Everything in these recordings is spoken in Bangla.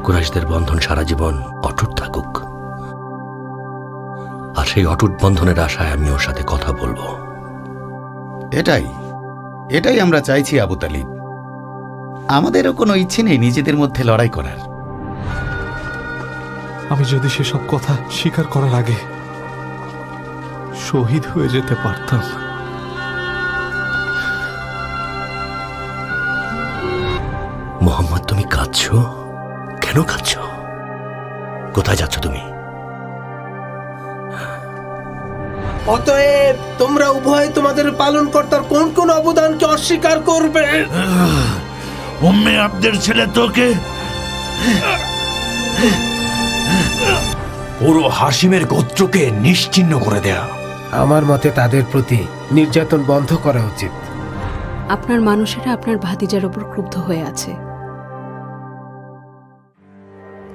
কুরাইশদের বন্ধন সারা জীবন অটুট থাকুক, আর সেই অটুট বন্ধনের আশায় আমি ওর সাথে কথা বলবো। এটাই এটাই আমরা চাইছি আবু তালিব। আমাদেরও কোনো ইচ্ছে নেই নিজেদের মধ্যে লড়াই করার। আমি যদি সেসব কথা স্বীকার করার আগে শহীদ হয়ে যেতে পারতাম। মোহাম্মদ, তুমি কাঁদছো কেন? কাঁদছো? কোথায় যাচ্ছ তুমি? অতএব তোমরা উভয় তোমাদের পালনকর্তার কোন কোন অবদানকে অস্বীকার করবে? উম্মে আব্দের ছেলে তোকে পুরো হাশিমের গোত্রকে নিশ্চিহ্ন করে দেয়া। আমার মতে তাদের প্রতি নির্যাতন বন্ধ করা উচিত। আপনার মানুষেরা আপনার ভাতিজার ওপর ক্রুদ্ধ হয়ে আছে।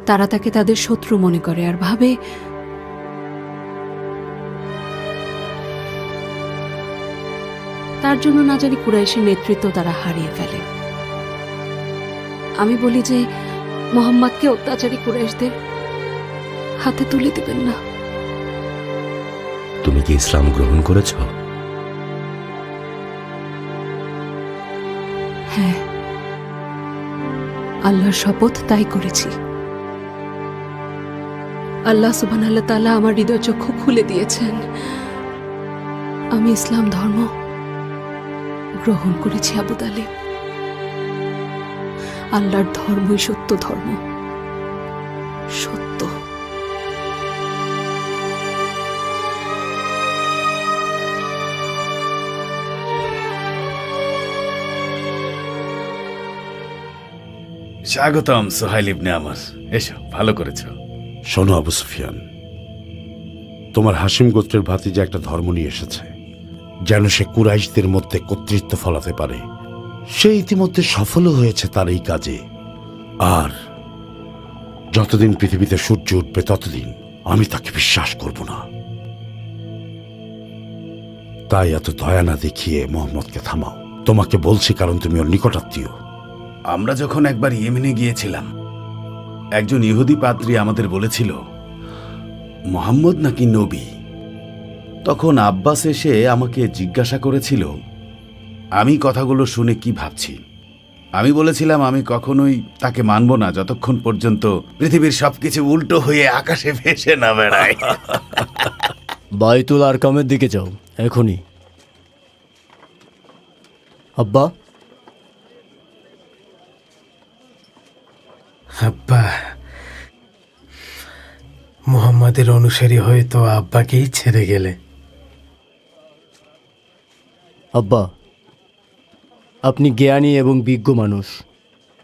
তারা তাকে তাদের শত্রু মনে করে আর ভাবে তার জন্য না জানি কুরাইশের নেতৃত্ব তারা হারিয়ে ফেলে। আমি বলি যে মোহাম্মদকে অত্যাচারী কুরাইশদের হাতে তুলে দিবেন না। তুমি কি ইসলাম গ্রহণ করেছ? হ্যাঁ, আল্লাহর শপথ তাই করেছি। আল্লাহ সুবহানাহু ওয়া তাআলা আমার হৃদয় চক্ষু খুলে দিয়েছেন। আমি ইসলাম ধর্ম গ্রহণ করেছি আবু তালিব। আল্লাহর ধর্মই সত্য ধর্ম, সত্য। স্বাগতম সোহাইল ইবনে আমর, এসো, ভালো করেছো। শোনো আবু সুফিয়ান, তোমার হাশিম গোত্রের ভাতিজা একটা ধর্ম নিয়ে এসেছে যেন সে কুরাইশদের মধ্যে কর্তৃত্ব ফলাতে পারে। সে ইতিমধ্যে সফলও হয়েছে তার এই কাজে। আর যতদিন পৃথিবীতে সূর্য উঠবে ততদিন আমি তাকে বিশ্বাস করব না। তাই এত দয়া না দেখিয়ে মোহাম্মদকে থামাও। তোমাকে বলছি কারণ তুমি ওর নিকটাত্মীয়। আমরা যখন একবার ইয়েমেনে গিয়েছিলাম, একজন ইহুদি পাদ্রী আমাদের বলেছিল মোহাম্মদ নাকি নবী। তখন আব্বাস এসে আমাকে জিজ্ঞাসা করেছিল আমি কথাগুলো শুনে কি ভাবছি। আমি বলেছিলাম আমি কখনোই তাকে মানব না যতক্ষণ পর্যন্ত পৃথিবীর সবকিছু উল্টো হয়ে আকাশে ভেসে না বেড়ায়। বাইতুল আরকামের দিকে যাও এখনই। আব্বা, আব্বা, মুহাম্মাদের অনুসারী হয়ে তো আব্বাকেই ছেড়ে গেলে। আব্বা, আপনি জ্ঞানী এবং বিজ্ঞ মানুষ।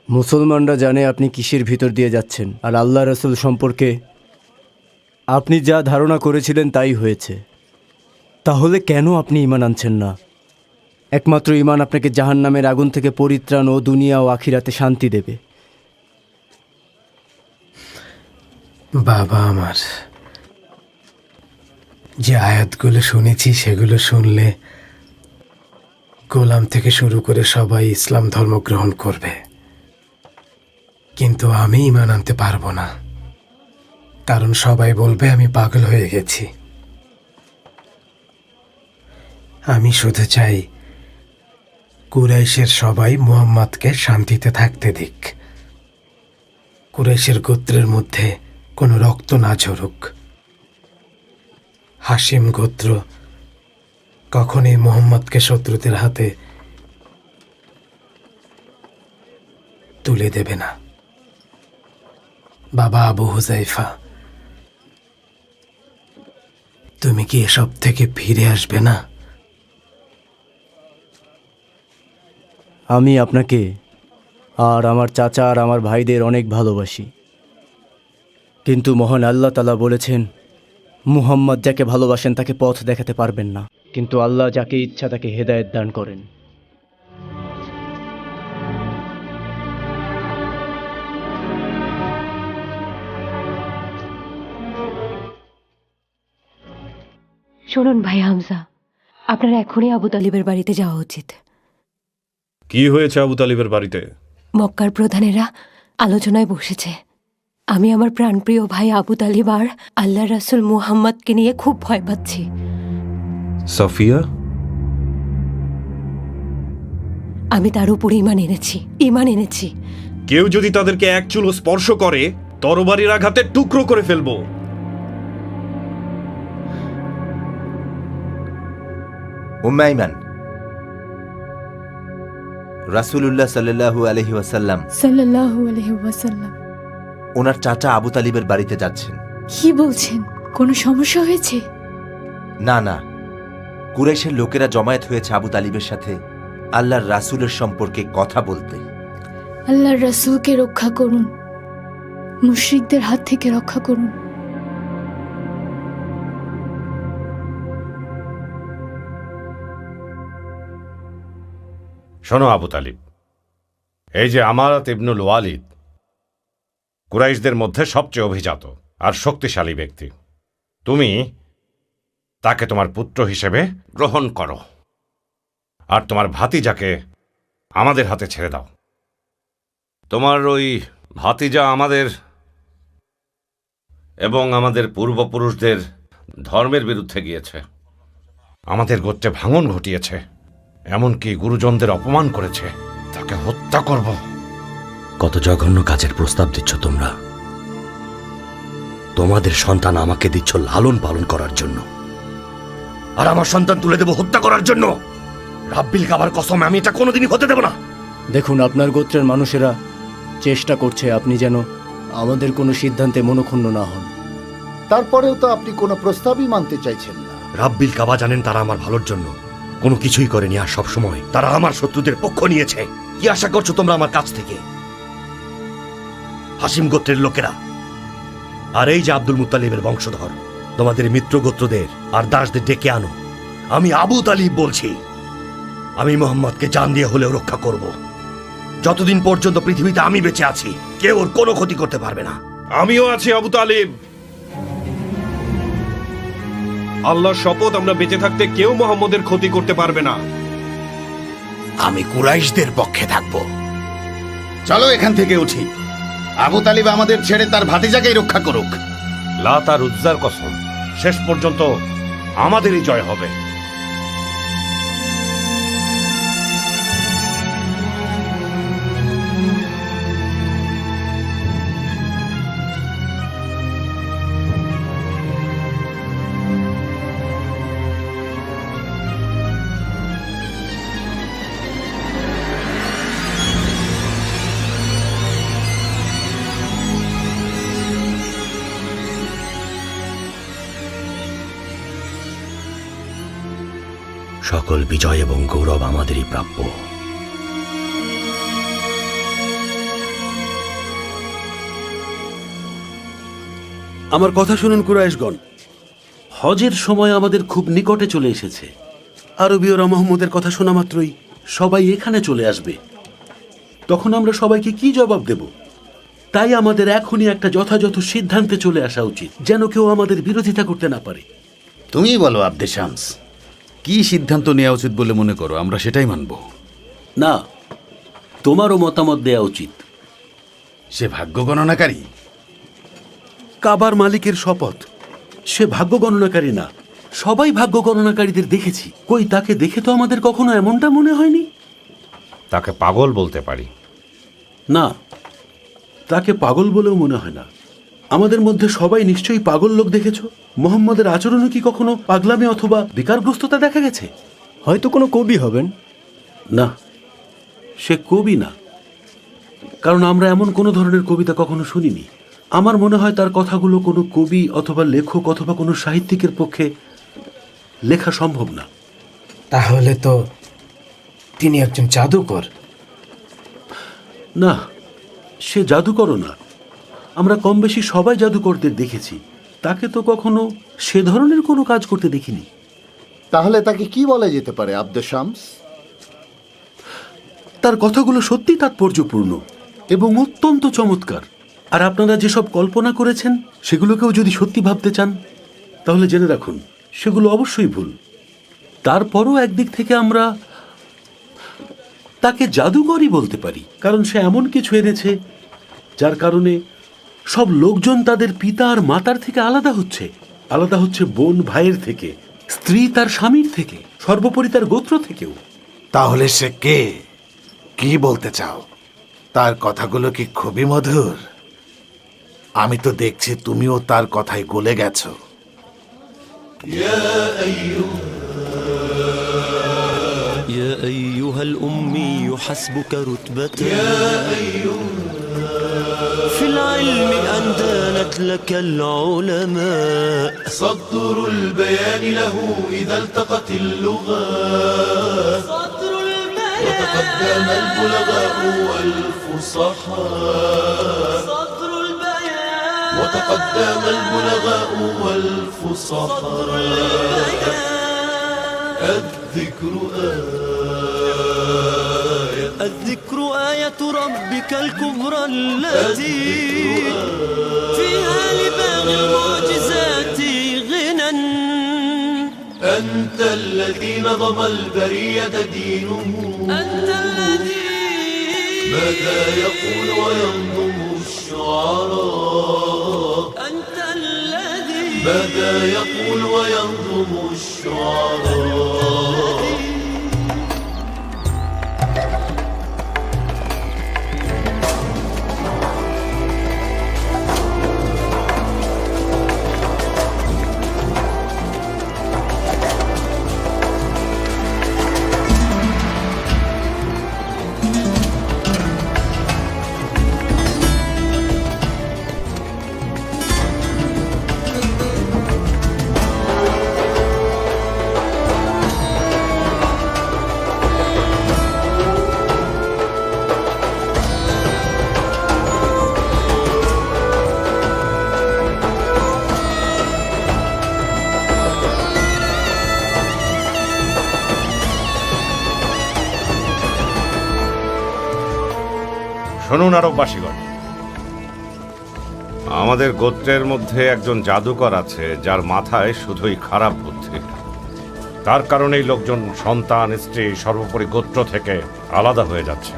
মুসলমানরা জানে আপনি কিসের ভিতর দিয়ে যাচ্ছেন, আর আল্লাহ রাসূল সম্পর্কে আপনি যা ধারণা করেছিলেন তাই হয়েছে। তাহলে কেন আপনি ঈমান আনছেন না? একমাত্র ঈমান আপনাকে জাহান্নামের আগুন থেকে পরিত্রাণ ও দুনিয়া ও আখিরাতে শান্তি দেবে। বাবা আমার, যে আয়াতগুলো শুনেছি সেগুলো শুনলে গোলাম থেকে শুরু করে সবাই ইসলাম ধর্ম গ্রহণ করবে, কিন্তু আমি ঈমান আনতে পারবো না, কারণ সবাই বলবে আমি পাগল হয়ে গেছি। আমি শুধু চাই কুরাইশের সবাই মুহাম্মদকে শান্তিতে থাকতে দিক। কুরাইশের গোত্রের মধ্যে কোনো রক্ত না ঝরুক। হাশিম গোত্র কখনই মুহাম্মদকে শত্রুদের হাতে তুলে দেবে না। বাবা আবু হুযায়ফা, তুমি কি এসব থেকে ফিরে আসবে না? আমি আপনাকে আর আমার চাচা আর আমার ভাইদের অনেক ভালোবাসি, কিন্তু মহান আল্লাহ তাআলা বলেছেন মুহাম্মদ যাকে ভালোবাসেন তাকে পথ দেখাতে পারবেন না, কিন্তু আল্লাহ যাকে ইচ্ছা তাকে হেদায়েত দান করেন। শুনুন ভাই হামজা, আপনার এখনই আবু তালিবের বাড়িতে যাওয়া উচিত। কি হয়েছে আবু তালিবের বাড়িতে? মক্কার প্রধানেরা আলোচনায় বসেছে। আমি আমার প্রাণপ্রিয় ভাই আবু তালিব আর আল্লাহ রাসূল মুহাম্মদকে নিয়ে খুব ভয় পাচ্ছি। সাফিয়া, আমি তার উপর ঈমান এনেছি। কেউ যদি তাদেরকে এক চুলো স্পর্শ করে তরবারির আঘাতে টুকরো করে ফেলবো। উম্মে আইমান, রাসূলুল্লাহ সাল্লাল্লাহু আলাইহি ওয়াসাল্লাম সাল্লাল্লাহু আলাইহি ওয়াসাল্লাম। ওনার চাচা আবু তালিবের বাড়িতে যাচ্ছেন। কি বলছেন? কোনো সমস্যা হয়েছে? না না, কুরাইশের লোকেরা জমায়েত হয়েছে আবু তালিবের সাথে আল্লাহর রাসূলের সম্পর্কে কথা বলতে। আল্লাহর রাসূলকে রক্ষা করুন, মুশরিকদের হাত থেকে রক্ষা করুন। শোনো আবু তালিব, এই যে আমারাত ইবনুল ওয়ালিদ কুরাইশদের মধ্যে সবচেয়ে অভিজাত আর শক্তিশালী ব্যক্তি। তুমি তাকে তোমার পুত্র হিসেবে গ্রহণ করো আর তোমার ভাতিজাকে আমাদের হাতে ছেড়ে দাও। তোমার ওই ভাতিজা আমাদের এবং আমাদের পূর্বপুরুষদের ধর্মের বিরুদ্ধে গিয়েছে, আমাদের গোত্রে ভাঙন ঘটিয়েছে, এমনকি গুরুজনদের অপমান করেছে। তাকে হত্যা করব। কত জঘন্য কাজের প্রস্তাব দিচ্ছ তোমরা। তোমাদের সন্তান আমাকে দিচ্ছ লালন পালন করার জন্য, আর আমার সন্তান তুলে দেব হত্যা করার জন্য। রাব্বিল কাবার কসম, আমি এটা কোনোদিনই হতে দেব না। দেখুন, আপনার গোত্রের মানুষেরা চেষ্টা করছে আপনি যেন আমাদের কোনো সিদ্ধান্তে মনোক্ষুণ্ণ না হন। তারপরেও তো আপনি কোনো প্রস্তাবই মানতে চাইছেন না। রাব্বিল কাবা জানেন তারা আমার ভালোর জন্য কোনো কিছুই করেনি, আর সবসময় তারা আমার শত্রুদের পক্ষ নিয়েছে। কি আশা করছো তোমরা আমার কাছ থেকে? হাসিম গোত্রের লোকেরা আর এই যে আব্দুল মুত্তালিবের বংশধর, তোমাদের মিত্র গোত্রদের আর দাসদের ডেকে আনো। আমি আবু তালিব বলছি, আমি মোহাম্মদকে জান দিয়ে হলেও রক্ষা করব। যতদিন পর্যন্ত পৃথিবীতে আমি বেঁচে আছি, কেউ ওর কোনো ক্ষতি করতে পারবে না। আমিও আছি আবু তালিব। আল্লাহর শপথ, আমরা বেঁচে থাকতে কেউ মোহাম্মদের ক্ষতি করতে পারবে না। আমি কুরাইশদের পক্ষে থাকব। চলো এখান থেকে উঠি। আবু তালিব আমাদের ছেড়ে তার ভাতিজাকেই রক্ষা করুক। লাত আর উজ্জার কসম, শেষ পর্যন্ত আমাদেরই জয় হবে। সকল বিজয় এবং গৌরব আমাদেরই প্রাপ্য। আমার কথা শুনুন কুরাইশগণ, হজের সময় আমাদের খুব নিকটে চলে এসেছে। আরবীয়রা মোহাম্মদের কথা শোনা মাত্রই সবাই এখানে চলে আসবে। তখন আমরা সবাইকে কি জবাব দেব? তাই আমাদের এখনই একটা যথাযথ সিদ্ধান্তে চলে আসা উচিত, যেন কেউ আমাদের বিরোধিতা করতে না পারে। তুমিই বলো আব্দে শামস, কি সিদ্ধান্ত নেওয়া উচিত বলে মনে করো? আমরা সেটাই মানব। না, তোমারও মতামত দেওয়া উচিত। সে ভাগ্য গণনাকারী। কাবার মালিকের শপথ, সে ভাগ্য গণনাকারী না। সবাই ভাগ্য গণনাকারীদের দেখেছি, কই তাকে দেখে তো আমাদের কখনো এমনটা মনে হয়নি। তাকে পাগল বলতে পারি না, তাকে পাগল বলেও মনে হয় না। আমাদের মধ্যে সবাই নিশ্চয়ই পাগল লোক দেখেছ। মোহাম্মদের আচরণে কি কখনো পাগলামি অথবা বিকারগ্রস্ততা দেখা গেছে? হয়তো কোনো কবি হবেন। না, সে কবি না, কারণ আমরা এমন কোনো ধরনের কবিতা কখনো শুনিনি। আমার মনে হয় তার কথাগুলো কোনো কবি অথবা লেখক অথবা কোনো সাহিত্যিকের পক্ষে লেখা সম্ভব না। তাহলে তো তিনি একজন জাদুকর। না, সে জাদুকরও না। আমরা কম বেশি সবাই জাদুকরদের দেখেছি, তাকে তো কখনো সে ধরনের কোনো কাজ করতে দেখিনি। তাহলে তাকে কি বলা যেতে পারে আব্দে শামস? তার কথাগুলো সত্যি তাৎপর্যপূর্ণ এবং অত্যন্ত চমৎকার। আর আপনারা যেসব কল্পনা করেছেন সেগুলোকেও যদি সত্যি ভাবতে চান, তাহলে জেনে রাখুন সেগুলো অবশ্যই ভুল। তারপরও একদিক থেকে আমরা তাকে জাদুকরই বলতে পারি, কারণ সে এমন কিছু এনেছে যার কারণে সব লোকজন তাদের পিতা আর মাতার থেকে আলাদা হচ্ছে বোন ভাইয়ের থেকে, স্ত্রী তার স্বামীর থেকে, সর্বোপরি তার গোত্র থেকেও। তাহলে সে কে? কি বলতে চাও? তার কথাগুলো কি খুবই মধুর? আমি তো দেখছি তুমিও তার কথায় গলে গেছো। يا أيها الأمي حسبك رتبة في العلم أن دانت لك العلماء صدر البيان له إذا التقت اللغات صدر البيان وتقدم البلغاء والفصحاء صدر البيان وتقدم البلغاء والفصحاء الذكر الذكر آية ربك الكبرى التي فيها لباغ المعجزات غنى أنت الذي نظم البرية دينه أنت الذي ماذا يقول وينظم الشعراء أنت الذي ماذا يقول وينظم الشعراء শুনুন আরববাসীগণ, আমাদের গোত্রের মধ্যে একজন জাদুকর আছে যার মাথায় শুধুই খারাপ বুদ্ধি। তার কারণেই লোকজন সন্তান, স্ত্রী, সর্বোপরি গোত্র থেকে আলাদা হয়ে যাচ্ছে।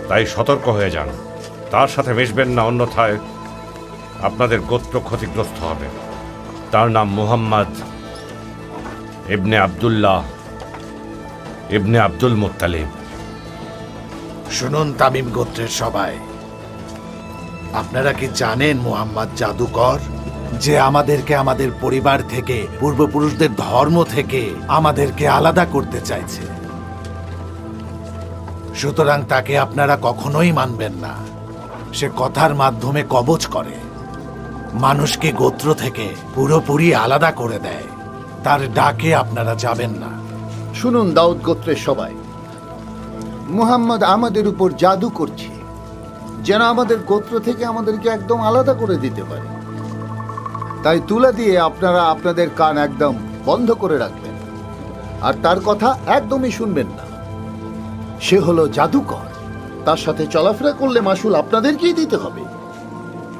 তাই সতর্ক হয়ে যান, তার সাথে মিশবেন না, অন্যথায় আপনাদের গোত্র ক্ষতিগ্রস্ত হবে। তার নাম মুহাম্মদ ইবনে আব্দুল্লাহ ইবনে আব্দুল মুত্তালিব। শুনুন তামিম গোত্রের সবাই, আপনারা কি জানেন মুহাম্মদ জাদুকর, যে আমাদেরকে আমাদের পরিবার থেকে, পূর্বপুরুষদের ধর্ম থেকে আমাদেরকে আলাদা করতে চাইছে। সুতরাং তাকে আপনারা কখনোই মানবেন না। সে কথার মাধ্যমে কবচ করে, মানুষকে গোত্র থেকে পুরোপুরি আলাদা করে দেয়। তার ডাকে আপনারা যাবেন না। শুনুন দাউদ গোত্রের সবাই, মুহাম্মদ আমাদের উপর জাদু করছে যেন আমাদের গোত্র থেকে আমাদেরকে একদম আলাদা করে দিতে পারে। তাই তুলা দিয়ে আপনারা আপনাদের কান একদম বন্ধ করে রাখবেন আর তার কথা একদমই শুনবেন না। সে হলো জাদুকর, তার সাথে চলাফেরা করলে মাসুল আপনাদেরকেই দিতে হবে।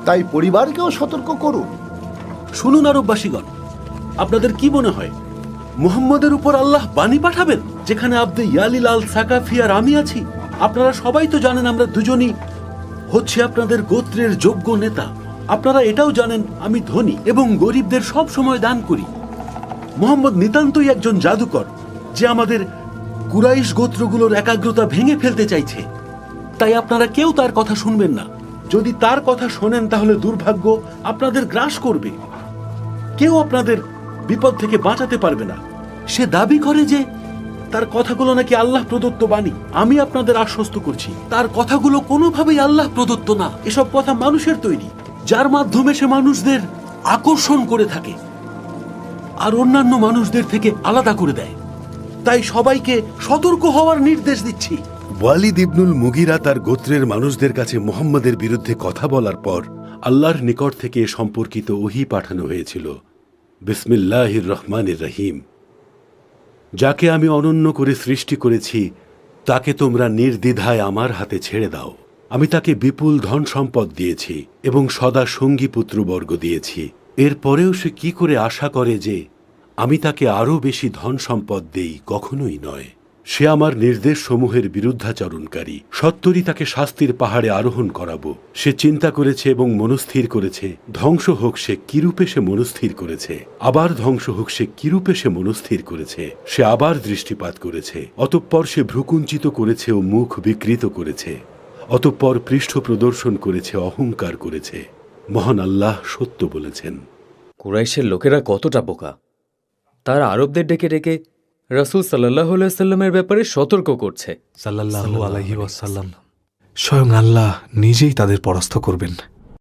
তাই পরিবারকেও সতর্ক করুন। শুনুন আরববাসীগণ, আপনাদের কি মনে হয় মুহাম্মদের উপর আল্লাহ বাণী পাঠাবেন যেখানে আব্দে ইয়ালিল আল সাকাফি আর আমি আছি? আপনারা সবাই তো জানেন আমরা দুজনই হচ্ছে আপনাদের গোত্রের যোগ্য নেতা। আপনারা এটাও জানেন আমি ধনী এবং গরিবদের সব সময় দান করি। মুহাম্মদ নিতান্তই একজন জাদুকর যে আমাদের কুরাইশ গোত্রগুলোর একাগ্রতা ভেঙে ফেলতে চাইছে। তাই আপনারা কেউ তার কথা শুনবেন না। যদি তার কথা শোনেন তাহলে দুর্ভাগ্য আপনাদের গ্রাস করবে। কেউ আপনাদের বিপদ থেকে বাঁচাতে পারবে না। সে দাবি করে যে তার কথাগুলো নাকি আল্লাহ প্রদত্ত বাণী। আমি আপনাদের আশ্বস্ত করছি তার কথাগুলো কোনোভাবেই আল্লাহ প্রদত্ত না। এসব কথা মানুষের তৈরি, যার মাধ্যমে সে মানুষদের আকর্ষণ করে থাকে আর অন্যান্য মানুষদের থেকে আলাদা করে দেয়। তাই সবাইকে সতর্ক হওয়ার নির্দেশ দিচ্ছি। ওয়ালিদ ইবনুল মুগিরা তার গোত্রের মানুষদের কাছে মুহাম্মদের বিরুদ্ধে কথা বলার পর আল্লাহর নিকট থেকে এ সম্পর্কিত ওহী পাঠানো হয়েছিল। বিসমিল্লাহির রহমানির রহিম। যাকে আমি অনন্য করে সৃষ্টি করেছি তাকে তোমরা নির্দ্বিধায় আমার হাতে ছেড়ে দাও। আমি তাকে বিপুল ধন সম্পদ দিয়েছি এবং সদা সঙ্গী পুত্রবর্গ দিয়েছি। এরপরেও সে কি করে আশা করে যে আমি তাকে আরও বেশি ধন সম্পদ দেই? কখনোই নয়। সে আমার নির্দেশ সমূহের বিরুদ্ধাচরণকারী। সত্তরই তাকে শাস্তির পাহাড়ে আরোহণ করাবো। সে চিন্তা করেছে এবং মনস্থির করেছে, ধ্বংস হোক সে কিরূপে সে মনস্থির করেছে, আবার ধ্বংস হোক সে কিরূপে সে মনস্থির করেছে। সে আবার দৃষ্টিপাত করেছে, অতঃপর সে ভ্রুকুঞ্চিত করেছে ও মুখ বিকৃত করেছে, অতঃপর পৃষ্ঠ প্রদর্শন করেছে, অহংকার করেছে। মহান আল্লাহ সত্য বলেছেন। কুরাইশের লোকেরা কতটা বোকা! তারা আরবদের ডেকে ডেকে রাসূল সাল্লাল্লাহু আলাইহি সাল্লামের ব্যাপারে সতর্ক করছে। সাল্লাল্লাহু আলাইহি ওয়াসাল্লাম, স্বয়ং আল্লাহ নিজেই তাদের পরাস্ত করবেন।